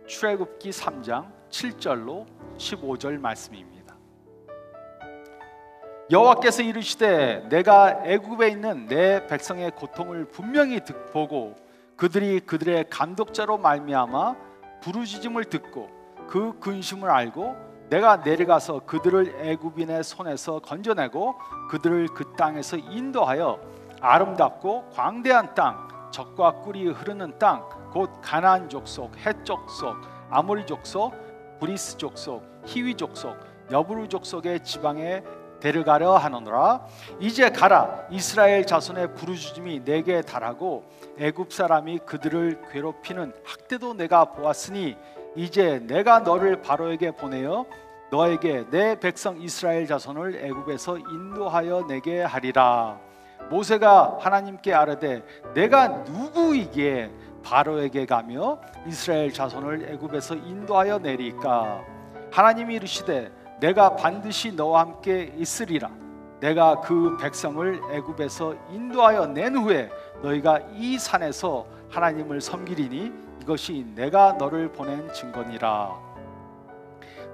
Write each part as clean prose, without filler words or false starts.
출애굽기 3장 7절로 15절 말씀입니다. 여호와께서 이르시되 내가 애굽에 있는 내 백성의 고통을 분명히 보고 그들이 그들의 감독자로 말미암아 부르짖음을 듣고 그 근심을 알고 내가 내려가서 그들을 애굽인의 손에서 건져내고 그들을 그 땅에서 인도하여 아름답고 광대한 땅, 젖과 꿀이 흐르는 땅, 곧 가나안 족속, 헷 족속, 아모리 족속, 브리스 족속, 히위 족속, 여브루 족속의 지방에 데려가려 하노라. 이제 가라. 이스라엘 자손의 부르짖음이 내게 달하고 애굽 사람이 그들을 괴롭히는 학대도 내가 보았으니 이제 내가 너를 바로에게 보내어 너에게 내 백성 이스라엘 자손을 애굽에서 인도하여 내게 하리라. 모세가 하나님께 아뢰되 내가 누구이기에 바로에게 가며 이스라엘 자손을 애굽에서 인도하여 내리까? 하나님이 이르시되 내가 반드시 너와 함께 있으리라. 내가 그 백성을 애굽에서 인도하여 낸 후에 너희가 이 산에서 하나님을 섬기리니 이것이 내가 너를 보낸 증거니라.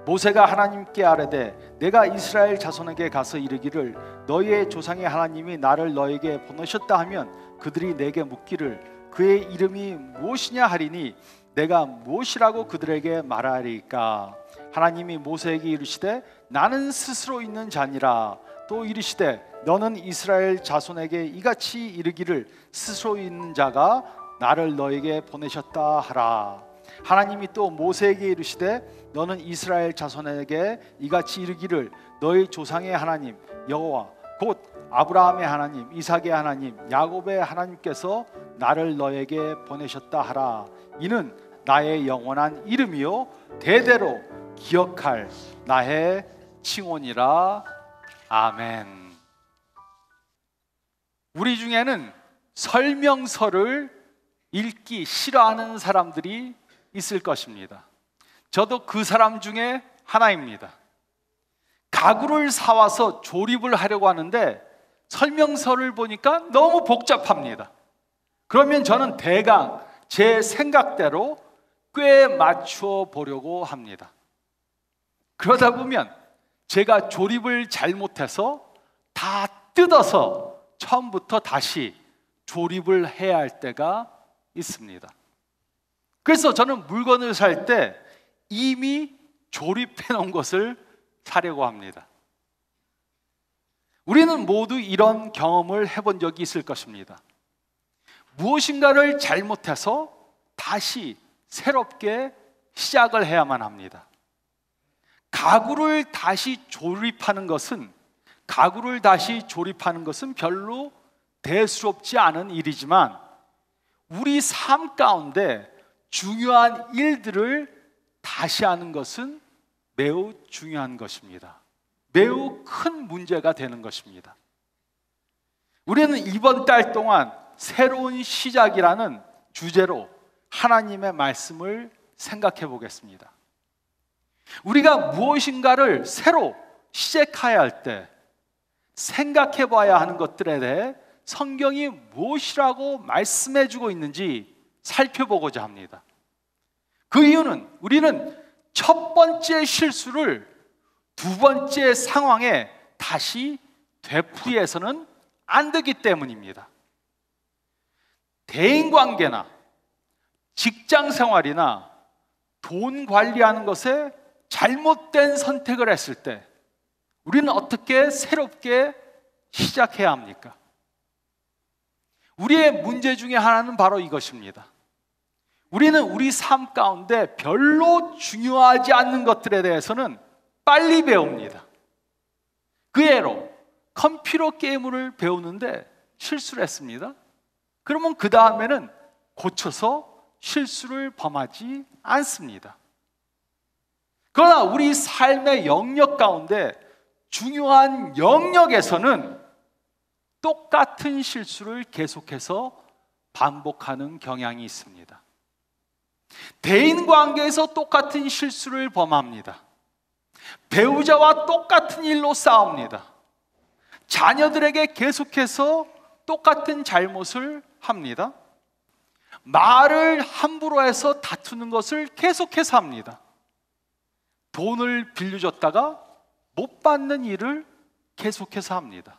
모세가 하나님께 아뢰되 내가 이스라엘 자손에게 가서 이르기를 너희의 조상의 하나님이 나를 너에게 보내셨다 하면 그들이 내게 묻기를 그의 이름이 무엇이냐 하리니 내가 무엇이라고 그들에게 말하리까? 하나님이 모세에게 이르시되 나는 스스로 있는 자니라. 또 이르시되 너는 이스라엘 자손에게 이같이 이르기를 스스로 있는 자가 나를 너에게 보내셨다 하라. 하나님이 또 모세에게 이르시되 너는 이스라엘 자손에게 이같이 이르기를 너희 조상의 하나님 여호와 곧 아브라함의 하나님, 이삭의 하나님, 야곱의 하나님께서 나를 너에게 보내셨다 하라. 이는 나의 영원한 이름이요 대대로 기억할 나의 칭호니라. 아멘. 우리 중에는 설명서를 읽기 싫어하는 사람들이 있을 것입니다. 저도 그 사람 중에 하나입니다. 가구를 사와서 조립을 하려고 하는데 설명서를 보니까 너무 복잡합니다. 그러면 저는 대강 제 생각대로 꽤 맞추어 보려고 합니다. 그러다 보면 제가 조립을 잘못해서 다 뜯어서 처음부터 다시 조립을 해야 할 때가 있습니다. 그래서 저는 물건을 살 때 이미 조립해 놓은 것을 사려고 합니다. 우리는 모두 이런 경험을 해본 적이 있을 것입니다. 무엇인가를 잘못해서 다시 새롭게 시작을 해야만 합니다. 가구를 다시 조립하는 것은 별로 대수롭지 않은 일이지만 우리 삶 가운데 중요한 일들을 다시 하는 것은 매우 중요한 것입니다. 매우 큰 문제가 되는 것입니다. 우리는 이번 달 동안 새로운 시작이라는 주제로 하나님의 말씀을 생각해 보겠습니다. 우리가 무엇인가를 새로 시작해야 할 때 생각해 봐야 하는 것들에 대해 성경이 무엇이라고 말씀해 주고 있는지 살펴보고자 합니다. 그 이유는 우리는 첫 번째 실수를 두 번째 상황에 다시 되풀이해서는 안 되기 때문입니다. 대인관계나 직장 생활이나 돈 관리하는 것에 잘못된 선택을 했을 때 우리는 어떻게 새롭게 시작해야 합니까? 우리의 문제 중에 하나는 바로 이것입니다. 우리는 우리 삶 가운데 별로 중요하지 않는 것들에 대해서는 빨리 배웁니다. 그 예로 컴퓨터 게임을 배우는데 실수를 했습니다. 그러면 그 다음에는 고쳐서 실수를 범하지 않습니다. 그러나 우리 삶의 영역 가운데 중요한 영역에서는 똑같은 실수를 계속해서 반복하는 경향이 있습니다. 대인관계에서 똑같은 실수를 범합니다. 배우자와 똑같은 일로 싸웁니다. 자녀들에게 계속해서 똑같은 잘못을 합니다. 말을 함부로 해서 다투는 것을 계속해서 합니다. 돈을 빌려줬다가 못 받는 일을 계속해서 합니다.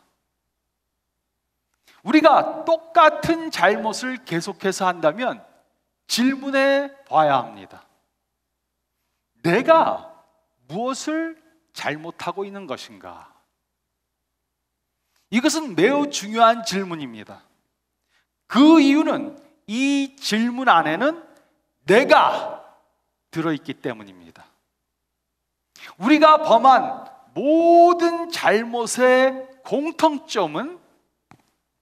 우리가 똑같은 잘못을 계속해서 한다면 질문해 봐야 합니다. 내가 무엇을 잘못하고 있는 것인가? 이것은 매우 중요한 질문입니다. 그 이유는 이 질문 안에는 내가 들어있기 때문입니다. 우리가 범한 모든 잘못의 공통점은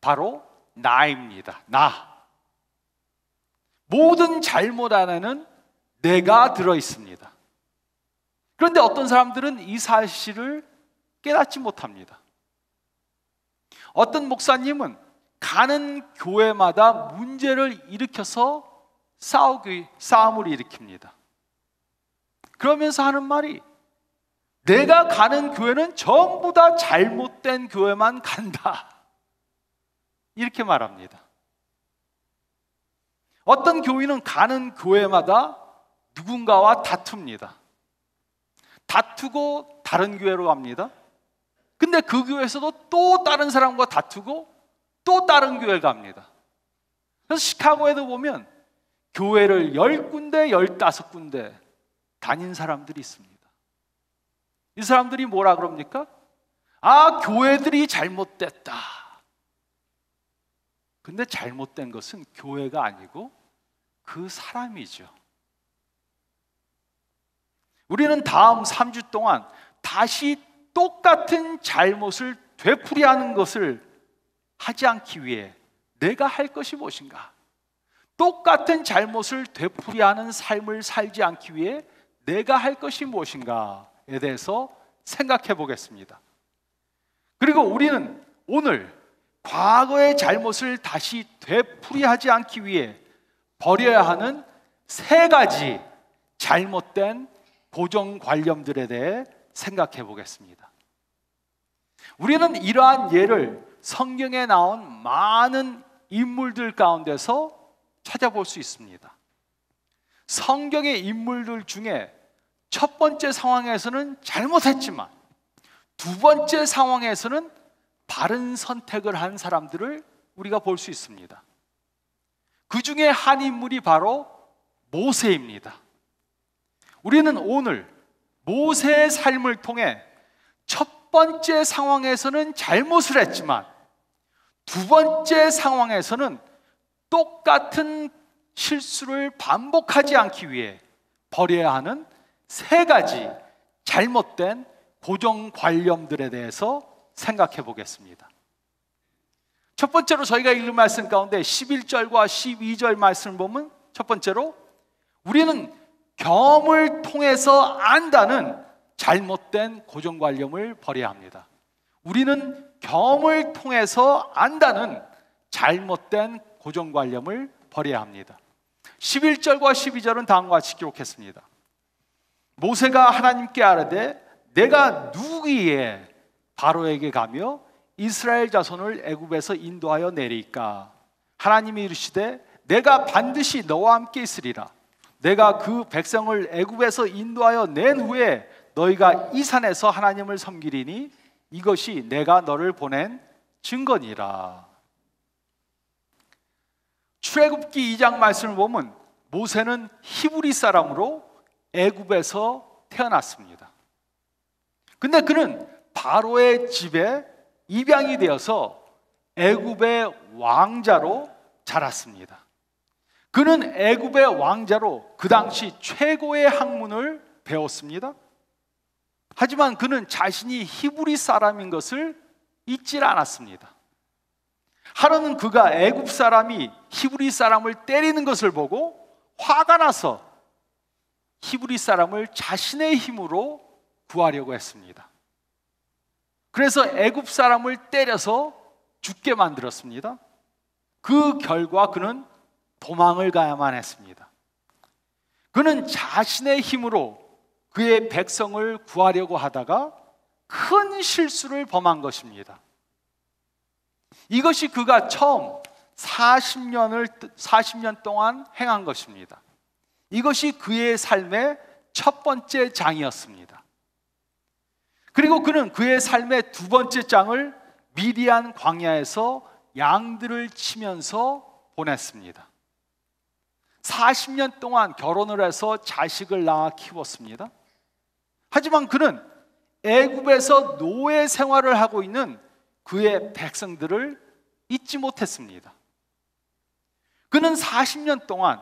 바로 나입니다. 나. 모든 잘못 안에는 내가 들어있습니다. 그런데 어떤 사람들은 이 사실을 깨닫지 못합니다. 어떤 목사님은 가는 교회마다 문제를 일으켜서 싸움을 일으킵니다. 그러면서 하는 말이, 내가 가는 교회는 전부 다 잘못된 교회만 간다, 이렇게 말합니다. 어떤 교인은 가는 교회마다 누군가와 다툽니다. 다투고 다른 교회로 갑니다. 근데 그 교회에서도 또 다른 사람과 다투고 또 다른 교회 갑니다. 그래서 시카고에도 보면 교회를 10군데, 15군데 다닌 사람들이 있습니다. 이 사람들이 뭐라 그럽니까? 아, 교회들이 잘못됐다. 근데 잘못된 것은 교회가 아니고 그 사람이죠. 우리는 다음 3주 동안 다시 똑같은 잘못을 되풀이하는 것을 하지 않기 위해 내가 할 것이 무엇인가? 똑같은 잘못을 되풀이하는 삶을 살지 않기 위해 내가 할 것이 무엇인가에 대해서 생각해 보겠습니다. 그리고 우리는 오늘 과거의 잘못을 다시 되풀이하지 않기 위해 버려야 하는 3가지 잘못된 고정관념들에 대해 생각해 보겠습니다. 우리는 이러한 예를 성경에 나온 많은 인물들 가운데서 찾아볼 수 있습니다. 성경의 인물들 중에 첫 번째 상황에서는 잘못했지만 두 번째 상황에서는 바른 선택을 한 사람들을 우리가 볼 수 있습니다. 그 중에 한 인물이 바로 모세입니다. 우리는 오늘 모세의 삶을 통해 첫 번째 상황에서는 잘못을 했지만 두 번째 상황에서는 똑같은 실수를 반복하지 않기 위해 버려야 하는 3가지 잘못된 고정관념들에 대해서 생각해 보겠습니다. 첫 번째로 저희가 읽은 말씀 가운데 11절과 12절 말씀을 보면, 첫 번째로 우리는 경험을 통해서 안다는 잘못된 고정관념을 버려야 합니다. 우리는 경험을 통해서 안다는 잘못된 고정관념을 버려야 합니다. 11절과 12절은 다음과 같이 기록했습니다. 모세가 하나님께 아뢰되 내가 누구기에 바로에게 가며 이스라엘 자손을 애굽에서 인도하여 내리까? 하나님이 이르시되 내가 반드시 너와 함께 있으리라. 내가 그 백성을 애굽에서 인도하여 낸 후에 너희가 이 산에서 하나님을 섬기리니 이것이 내가 너를 보낸 증거니라. 출애굽기 2장 말씀을 보면 모세는 히브리 사람으로 애굽에서 태어났습니다. 근데 그는 바로의 집에 입양이 되어서 애굽의 왕자로 자랐습니다. 그는 애굽의 왕자로 그 당시 최고의 학문을 배웠습니다. 하지만 그는 자신이 히브리 사람인 것을 잊질 않았습니다. 하루는 그가 애굽 사람이 히브리 사람을 때리는 것을 보고 화가 나서 히브리 사람을 자신의 힘으로 구하려고 했습니다. 그래서 애굽 사람을 때려서 죽게 만들었습니다. 그 결과 그는 도망을 가야만 했습니다. 그는 자신의 힘으로 그의 백성을 구하려고 하다가 큰 실수를 범한 것입니다. 이것이 그가 처음 40년 동안 행한 것입니다. 이것이 그의 삶의 첫 번째 장이었습니다. 그리고 그는 그의 삶의 두 번째 장을 미디안 광야에서 양들을 치면서 보냈습니다. 40년 동안 결혼을 해서 자식을 낳아 키웠습니다. 하지만 그는 애굽에서 노예 생활을 하고 있는 그의 백성들을 잊지 못했습니다. 그는 40년 동안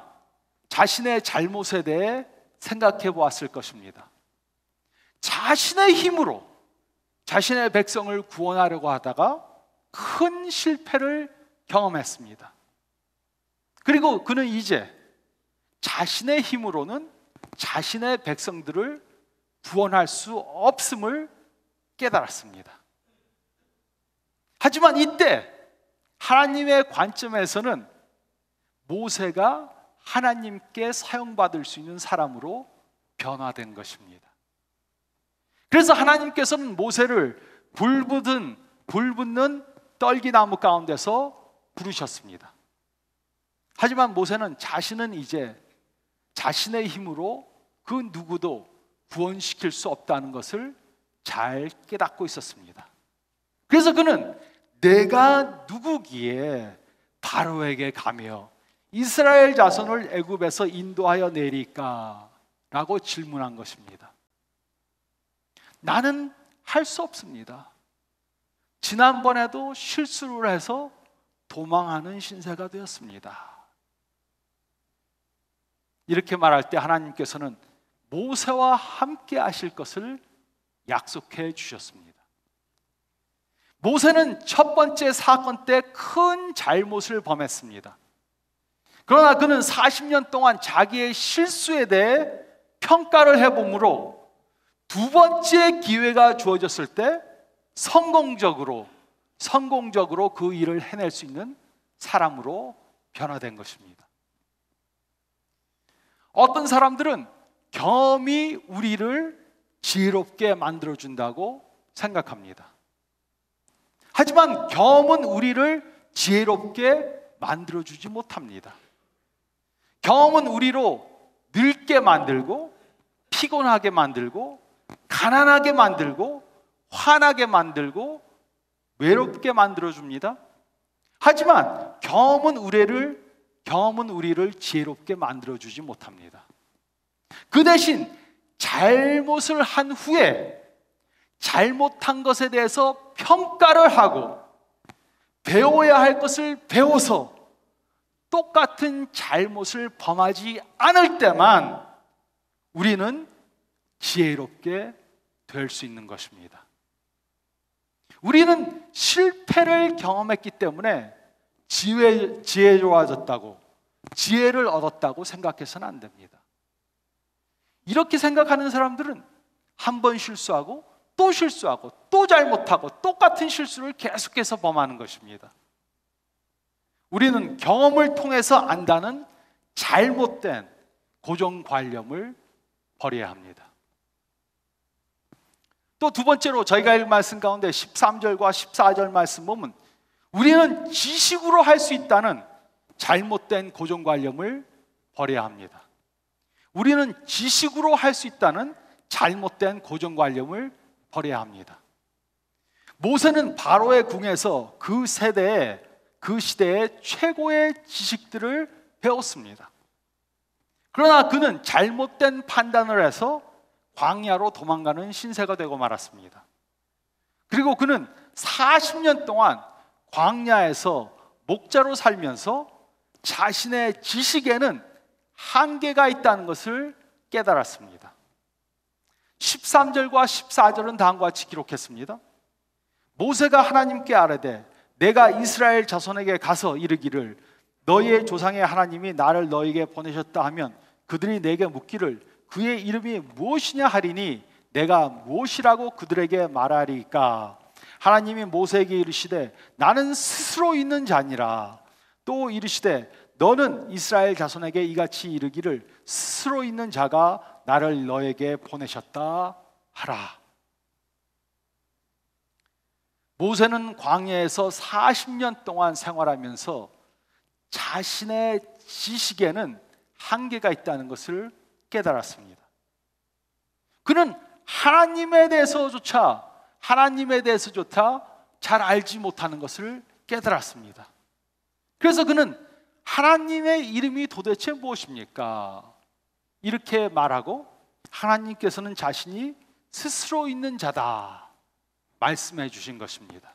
자신의 잘못에 대해 생각해 보았을 것입니다. 자신의 힘으로 자신의 백성을 구원하려고 하다가 큰 실패를 경험했습니다. 그리고 그는 이제 자신의 힘으로는 자신의 백성들을 구원할 수 없음을 깨달았습니다. 하지만 이때 하나님의 관점에서는 모세가 하나님께 사용받을 수 있는 사람으로 변화된 것입니다. 그래서 하나님께서는 모세를 불붙는 떨기나무 가운데서 부르셨습니다. 하지만 모세는 자신은 이제 자신의 힘으로 그 누구도 구원시킬 수 없다는 것을 잘 깨닫고 있었습니다. 그래서 그는 내가 누구기에 바로에게 가며 이스라엘 자손을 애굽에서 인도하여 내리까? 라고 질문한 것입니다. 나는 할 수 없습니다. 지난번에도 실수를 해서 도망하는 신세가 되었습니다. 이렇게 말할 때 하나님께서는 모세와 함께 하실 것을 약속해 주셨습니다. 모세는 첫 번째 사건 때 큰 잘못을 범했습니다. 그러나 그는 40년 동안 자기의 실수에 대해 평가를 해보므로 두 번째 기회가 주어졌을 때 성공적으로 그 일을 해낼 수 있는 사람으로 변화된 것입니다. 어떤 사람들은 경험이 우리를 지혜롭게 만들어준다고 생각합니다. 하지만 경험은 우리를 지혜롭게 만들어주지 못합니다. 경험은 우리로 늙게 만들고 피곤하게 만들고 가난하게 만들고 화나게 만들고 외롭게 만들어줍니다. 하지만 경험은 우리를 지혜롭게 만들어주지 못합니다. 그 대신 잘못을 한 후에 잘못한 것에 대해서 평가를 하고 배워야 할 것을 배워서 똑같은 잘못을 범하지 않을 때만 우리는 지혜롭게 될 수 있는 것입니다. 우리는 실패를 경험했기 때문에 지혜로워졌다고, 지혜를 얻었다고 생각해서는 안 됩니다. 이렇게 생각하는 사람들은 한 번 실수하고 또 실수하고 또 잘못하고 똑같은 실수를 계속해서 범하는 것입니다. 우리는 경험을 통해서 안다는 잘못된 고정관념을 버려야 합니다. 또 두 번째로 저희가 읽은 말씀 가운데 13절과 14절 말씀 보면 우리는 지식으로 할 수 있다는 잘못된 고정관념을 버려야 합니다. 우리는 지식으로 할 수 있다는 잘못된 고정관념을 버려야 합니다. 모세는 바로의 궁에서 그 시대의 최고의 지식들을 배웠습니다. 그러나 그는 잘못된 판단을 해서 광야로 도망가는 신세가 되고 말았습니다. 그리고 그는 40년 동안 광야에서 목자로 살면서 자신의 지식에는 한계가 있다는 것을 깨달았습니다. 13절과 14절은 다음과 같이 기록했습니다. 모세가 하나님께 아뢰되 내가 이스라엘 자손에게 가서 이르기를 너희의 조상의 하나님이 나를 너희에게 보내셨다 하면 그들이 내게 묻기를 그의 이름이 무엇이냐 하리니 내가 무엇이라고 그들에게 말하리까? 하나님이 모세에게 이르시되 나는 스스로 있는 자니라. 또 이르시되 너는 이스라엘 자손에게 이같이 이르기를 스스로 있는 자가 나를 너에게 보내셨다 하라. 모세는 광야에서 40년 동안 생활하면서 자신의 지식에는 한계가 있다는 것을 깨달았습니다. 그는 하나님에 대해서조차 잘 알지 못하는 것을 깨달았습니다. 그래서 그는 하나님의 이름이 도대체 무엇입니까? 이렇게 말하고 하나님께서는 자신이 스스로 있는 자다 말씀해 주신 것입니다.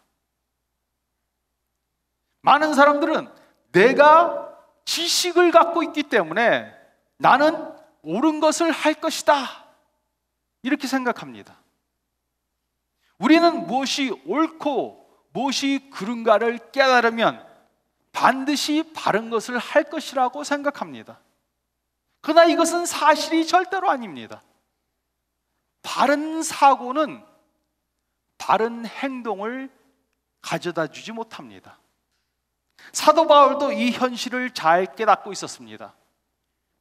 많은 사람들은 내가 지식을 갖고 있기 때문에 나는 옳은 것을 할 것이다 이렇게 생각합니다. 우리는 무엇이 옳고 무엇이 그른가를 깨달으면 반드시 바른 것을 할 것이라고 생각합니다. 그러나 이것은 사실이 절대로 아닙니다. 바른 사고는 바른 행동을 가져다 주지 못합니다. 사도 바울도 이 현실을 잘 깨닫고 있었습니다.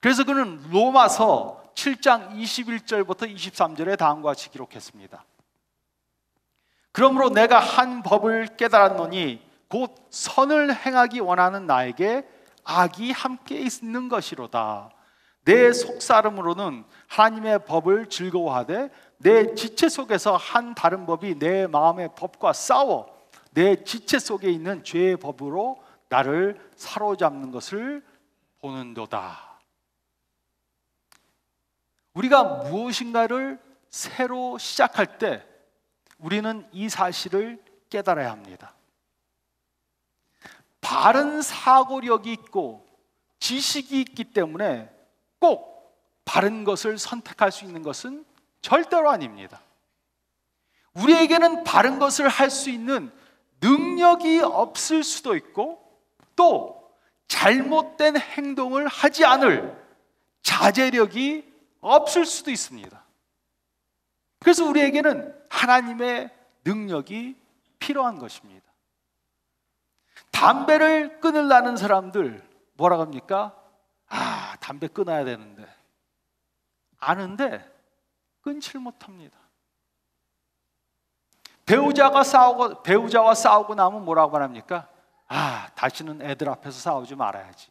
그래서 그는 로마서 7장 21절부터 23절에 다음과 같이 기록했습니다. 그러므로 내가 한 법을 깨달았노니 곧 선을 행하기 원하는 나에게 악이 함께 있는 것이로다. 내 속사람으로는 하나님의 법을 즐거워하되 내 지체 속에서 한 다른 법이 내 마음의 법과 싸워 내 지체 속에 있는 죄의 법으로 나를 사로잡는 것을 보는도다. 우리가 무엇인가를 새로 시작할 때 우리는 이 사실을 깨달아야 합니다. 바른 사고력이 있고 지식이 있기 때문에 꼭 바른 것을 선택할 수 있는 것은 절대로 아닙니다. 우리에게는 바른 것을 할 수 있는 능력이 없을 수도 있고 또 잘못된 행동을 하지 않을 자제력이 없을 수도 있습니다. 그래서 우리에게는 하나님의 능력이 필요한 것입니다. 담배를 끊으려는 사람들 뭐라고 합니까? 담배 끊어야 되는데 아는데 끊질 못합니다. 배우자와 싸우고 나면 뭐라고 합니까? 다시는 애들 앞에서 싸우지 말아야지.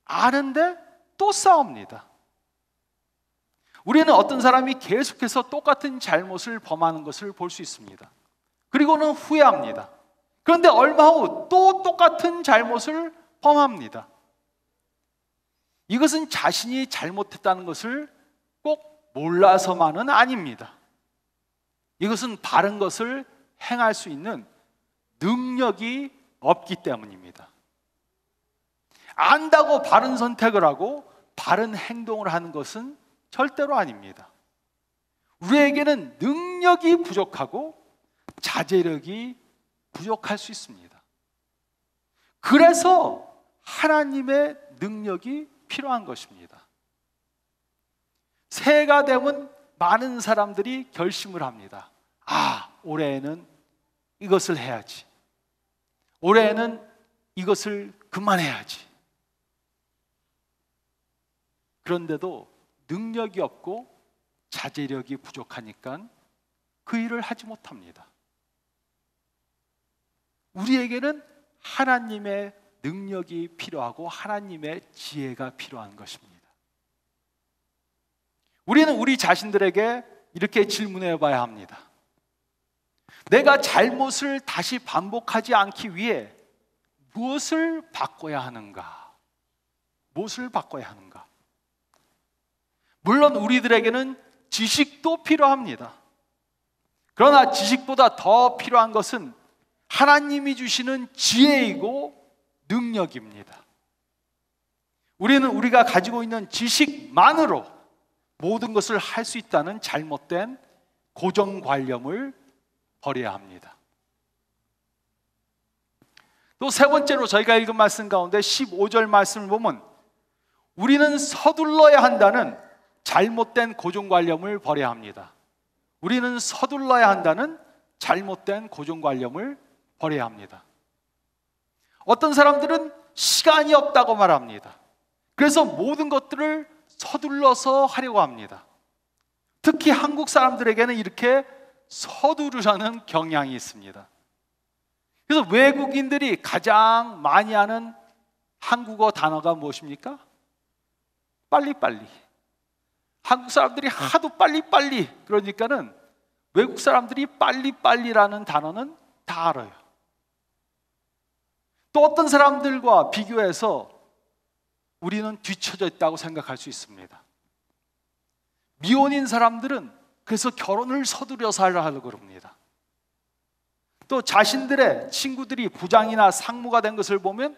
아는데 또 싸웁니다. 우리는 어떤 사람이 계속해서 똑같은 잘못을 범하는 것을 볼 수 있습니다. 그리고는 후회합니다. 그런데 얼마 후 또 똑같은 잘못을 범합니다. 이것은 자신이 잘못했다는 것을 꼭 몰라서만은 아닙니다. 이것은 바른 것을 행할 수 있는 능력이 없기 때문입니다. 안다고 바른 선택을 하고 바른 행동을 하는 것은 절대로 아닙니다. 우리에게는 능력이 부족하고 자제력이 부족할 수 있습니다. 그래서 하나님의 능력이 필요한 것입니다. 새해가 되면 많은 사람들이 결심을 합니다. 올해에는 이것을 해야지. 올해에는 이것을 그만해야지. 그런데도 능력이 없고 자제력이 부족하니까 그 일을 하지 못합니다. 우리에게는 하나님의 능력이 필요하고 하나님의 지혜가 필요한 것입니다. 우리는 우리 자신들에게 이렇게 질문해 봐야 합니다. 내가 잘못을 다시 반복하지 않기 위해 무엇을 바꿔야 하는가? 무엇을 바꿔야 하는가? 물론 우리들에게는 지식도 필요합니다. 그러나 지식보다 더 필요한 것은 하나님이 주시는 지혜이고 능력입니다. 우리는 우리가 가지고 있는 지식만으로 모든 것을 할 수 있다는 잘못된 고정관념을 버려야 합니다. 또 세 번째로 저희가 읽은 말씀 가운데 15절 말씀을 보면 우리는 서둘러야 한다는 잘못된 고정관념을 버려야 합니다. 우리는 서둘러야 한다는 잘못된 고정관념을 버려야 합니다. 어떤 사람들은 시간이 없다고 말합니다. 그래서 모든 것들을 서둘러서 하려고 합니다. 특히 한국 사람들에게는 이렇게 서두르려는 경향이 있습니다. 그래서 외국인들이 가장 많이 하는 한국어 단어가 무엇입니까? 빨리빨리. 한국 사람들이 하도 빨리빨리 그러니까는 외국 사람들이 빨리빨리라는 단어는 다 알아요. 또 어떤 사람들과 비교해서 우리는 뒤처져 있다고 생각할 수 있습니다. 미혼인 사람들은 그래서 결혼을 서두려서 하려고 그럽니다. 또 자신들의 친구들이 부장이나 상무가 된 것을 보면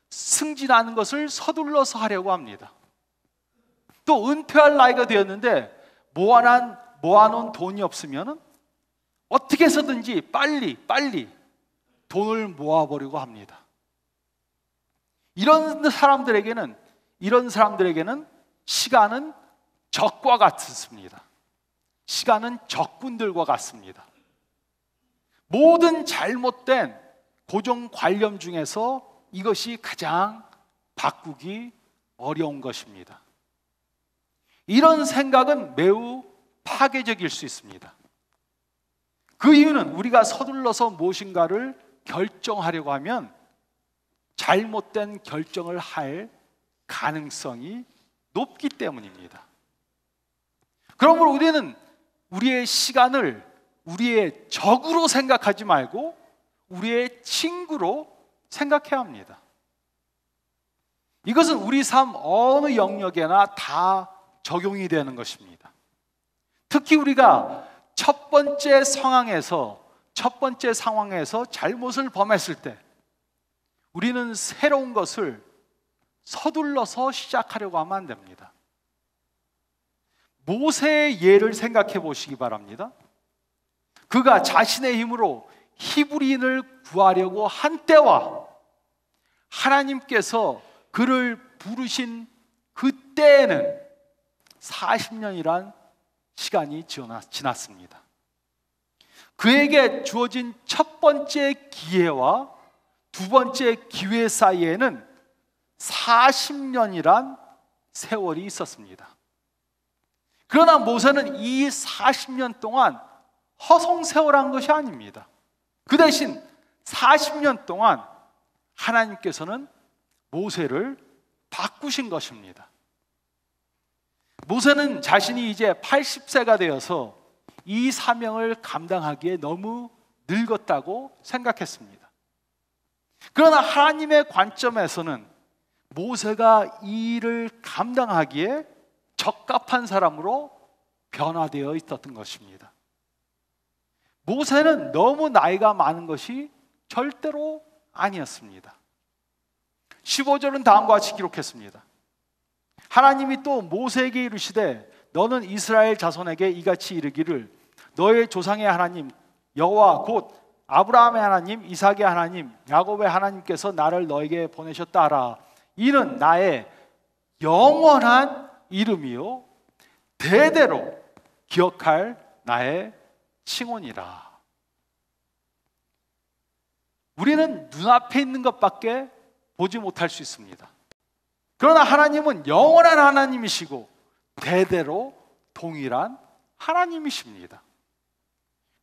승진하는 것을 서둘러서 하려고 합니다. 또 은퇴할 나이가 되었는데 모아놓은 돈이 없으면 어떻게 해서든지 빨리 돈을 모아보려고 합니다. 이런 사람들에게는 시간은 적과 같습니다. 시간은 적군들과 같습니다. 모든 잘못된 고정관념 중에서 이것이 가장 바꾸기 어려운 것입니다. 이런 생각은 매우 파괴적일 수 있습니다. 그 이유는 우리가 서둘러서 무엇인가를 결정하려고 하면 잘못된 결정을 할 가능성이 높기 때문입니다. 그러므로 우리는 우리의 시간을 우리의 적으로 생각하지 말고 우리의 친구로 생각해야 합니다. 이것은 우리 삶 어느 영역에나 다 적용이 되는 것입니다. 특히 우리가 첫 번째 상황에서 잘못을 범했을 때 우리는 새로운 것을 서둘러서 시작하려고 하면 안 됩니다. 모세의 예를 생각해 보시기 바랍니다. 그가 자신의 힘으로 히브리인을 구하려고 한 때와 하나님께서 그를 부르신 그때에는 40년이란 시간이 지났습니다. 그에게 주어진 첫 번째 기회와 두 번째 기회 사이에는 40년이란 세월이 있었습니다. 그러나 모세는 이 40년 동안 허송세월한 것이 아닙니다. 그 대신 40년 동안 하나님께서는 모세를 바꾸신 것입니다. 모세는 자신이 이제 80세가 되어서 이 사명을 감당하기에 너무 늙었다고 생각했습니다. 그러나 하나님의 관점에서는 모세가 이 일을 감당하기에 적합한 사람으로 변화되어 있었던 것입니다. 모세는 너무 나이가 많은 것이 절대로 아니었습니다. 15절은 다음과 같이 기록했습니다. 하나님이 또 모세에게 이르시되 너는 이스라엘 자손에게 이같이 이르기를 너의 조상의 하나님 여호와 곧 아브라함의 하나님 이삭의 하나님 야곱의 하나님께서 나를 너에게 보내셨다 하라. 이는 나의 영원한 이름이요 대대로 기억할 나의 칭혼이라. 우리는 눈앞에 있는 것밖에 보지 못할 수 있습니다. 그러나 하나님은 영원한 하나님이시고 대대로 동일한 하나님이십니다.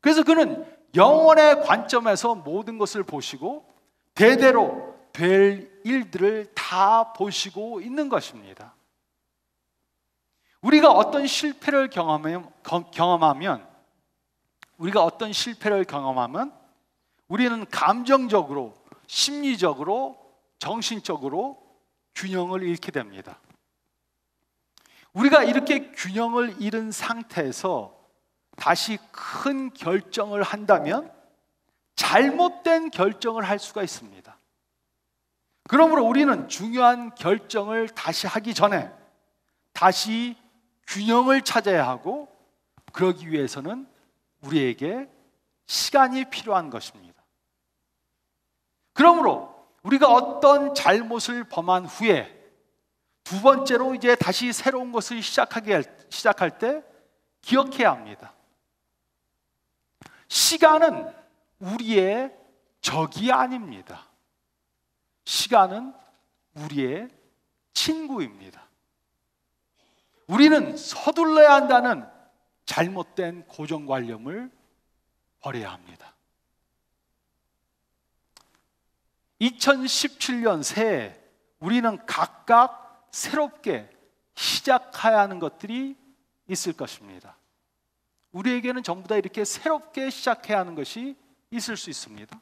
그래서 그는 영원의 관점에서 모든 것을 보시고 대대로 될 일들을 다 보시고 있는 것입니다. 우리가 어떤 실패를 경험하면 우리는 감정적으로, 심리적으로, 정신적으로 균형을 잃게 됩니다. 우리가 이렇게 균형을 잃은 상태에서 다시 큰 결정을 한다면 잘못된 결정을 할 수가 있습니다. 그러므로 우리는 중요한 결정을 다시 하기 전에 다시 균형을 찾아야 하고 그러기 위해서는 우리에게 시간이 필요한 것입니다. 그러므로 우리가 어떤 잘못을 범한 후에 두 번째로 이제 다시 새로운 것을 시작할 때 기억해야 합니다. 시간은 우리의 적이 아닙니다. 시간은 우리의 친구입니다. 우리는 서둘러야 한다는 잘못된 고정관념을 버려야 합니다. 2017년 새해 우리는 각각 새롭게 시작해야 하는 것들이 있을 것입니다. 우리에게는 전부 다 이렇게 새롭게 시작해야 하는 것이 있을 수 있습니다.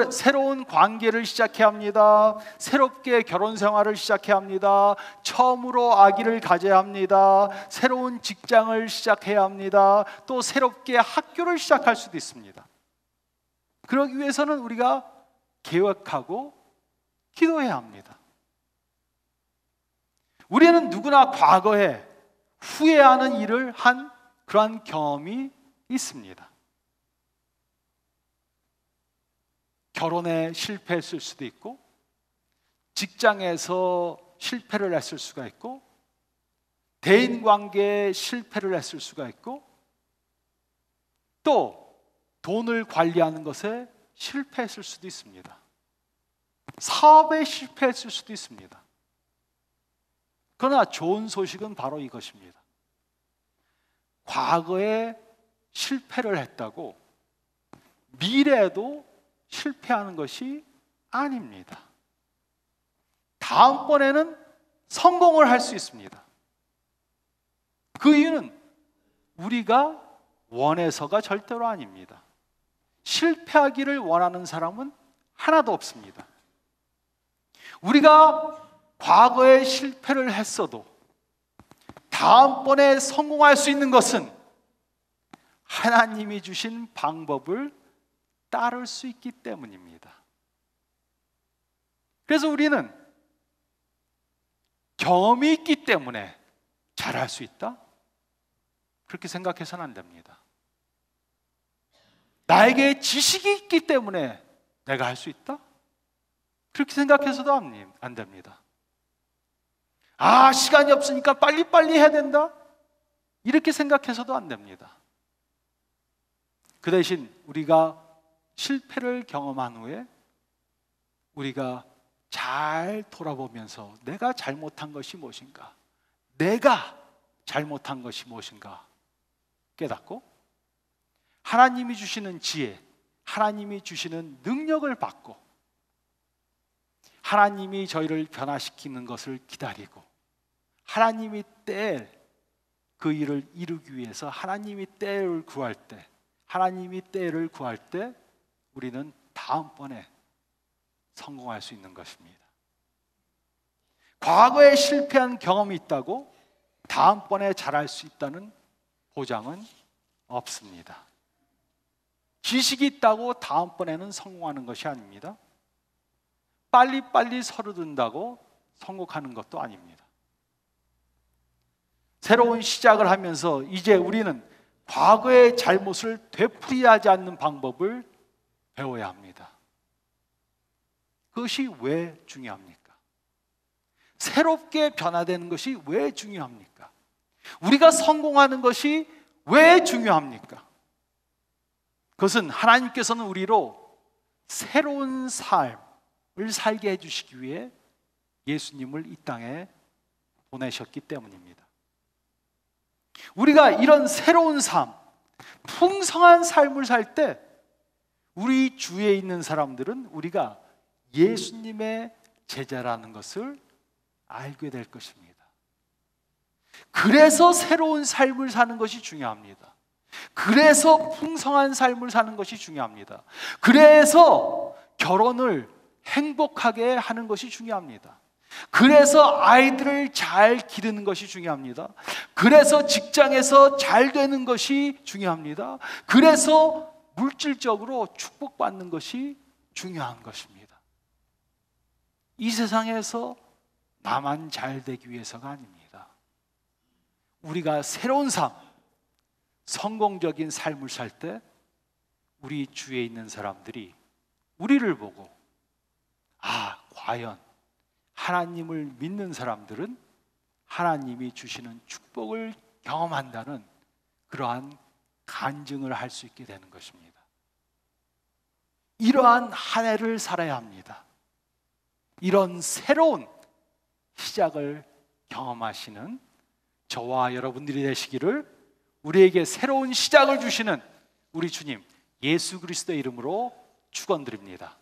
새로운 관계를 시작해야 합니다. 새롭게 결혼 생활을 시작해야 합니다. 처음으로 아기를 가져야 합니다. 새로운 직장을 시작해야 합니다. 또 새롭게 학교를 시작할 수도 있습니다. 그러기 위해서는 우리가 계획하고 기도해야 합니다. 우리는 누구나 과거에 후회하는 일을 한 그러한 경험이 있습니다. 결혼에 실패했을 수도 있고, 직장에서 실패를 했을 수가 있고, 대인관계에 실패를 했을 수가 있고, 또 돈을 관리하는 것에 실패했을 수도 있습니다. 사업에 실패했을 수도 있습니다. 그러나 좋은 소식은 바로 이것입니다. 과거에 실패를 했다고 미래에도 실패하는 것이 아닙니다. 다음번에는 성공을 할 수 있습니다. 그 이유는 우리가 원해서가 절대로 아닙니다. 실패하기를 원하는 사람은 하나도 없습니다. 우리가 과거에 실패를 했어도 다음번에 성공할 수 있는 것은 하나님이 주신 방법을 따를 수 있기 때문입니다. 그래서 우리는 경험이 있기 때문에 잘할 수 있다? 그렇게 생각해서는 안 됩니다. 나에게 지식이 있기 때문에 내가 할 수 있다? 그렇게 생각해서도 안 됩니다. 아, 시간이 없으니까 빨리빨리 해야 된다? 이렇게 생각해서도 안 됩니다. 그 대신 우리가 실패를 경험한 후에 우리가 잘 돌아보면서 내가 잘못한 것이 무엇인가, 내가 잘못한 것이 무엇인가 깨닫고 하나님이 주시는 지혜, 하나님이 주시는 능력을 받고 하나님이 저희를 변화시키는 것을 기다리고 하나님이 때에 그 일을 이루기 위해서 하나님이 때를 구할 때, 하나님이 때를 구할 때 우리는 다음번에 성공할 수 있는 것입니다. 과거에 실패한 경험이 있다고 다음번에 잘할 수 있다는 보장은 없습니다. 지식이 있다고 다음번에는 성공하는 것이 아닙니다. 빨리빨리 서두른다고 성공하는 것도 아닙니다. 새로운 시작을 하면서 이제 우리는 과거의 잘못을 되풀이하지 않는 방법을 배워야 합니다. 그것이 왜 중요합니까? 새롭게 변화되는 것이 왜 중요합니까? 우리가 성공하는 것이 왜 중요합니까? 그것은 하나님께서는 우리로 새로운 삶을 살게 해주시기 위해 예수님을 이 땅에 보내셨기 때문입니다. 우리가 이런 새로운 삶, 풍성한 삶을 살 때 우리 주위에 있는 사람들은 우리가 예수님의 제자라는 것을 알게 될 것입니다. 그래서 새로운 삶을 사는 것이 중요합니다. 그래서 풍성한 삶을 사는 것이 중요합니다. 그래서 결혼을 행복하게 하는 것이 중요합니다. 그래서 아이들을 잘 기르는 것이 중요합니다. 그래서 직장에서 잘 되는 것이 중요합니다. 그래서 물질적으로 축복받는 것이 중요한 것입니다. 이 세상에서 나만 잘 되기 위해서가 아닙니다. 우리가 새로운 삶, 성공적인 삶을 살 때 우리 주위에 있는 사람들이 우리를 보고 아, 과연 하나님을 믿는 사람들은 하나님이 주시는 축복을 경험한다는 그러한 간증을 할 수 있게 되는 것입니다. 이러한 한 해를 살아야 합니다. 이런 새로운 시작을 경험하시는 저와 여러분들이 되시기를 우리에게 새로운 시작을 주시는 우리 주님 예수 그리스도의 이름으로 축원드립니다.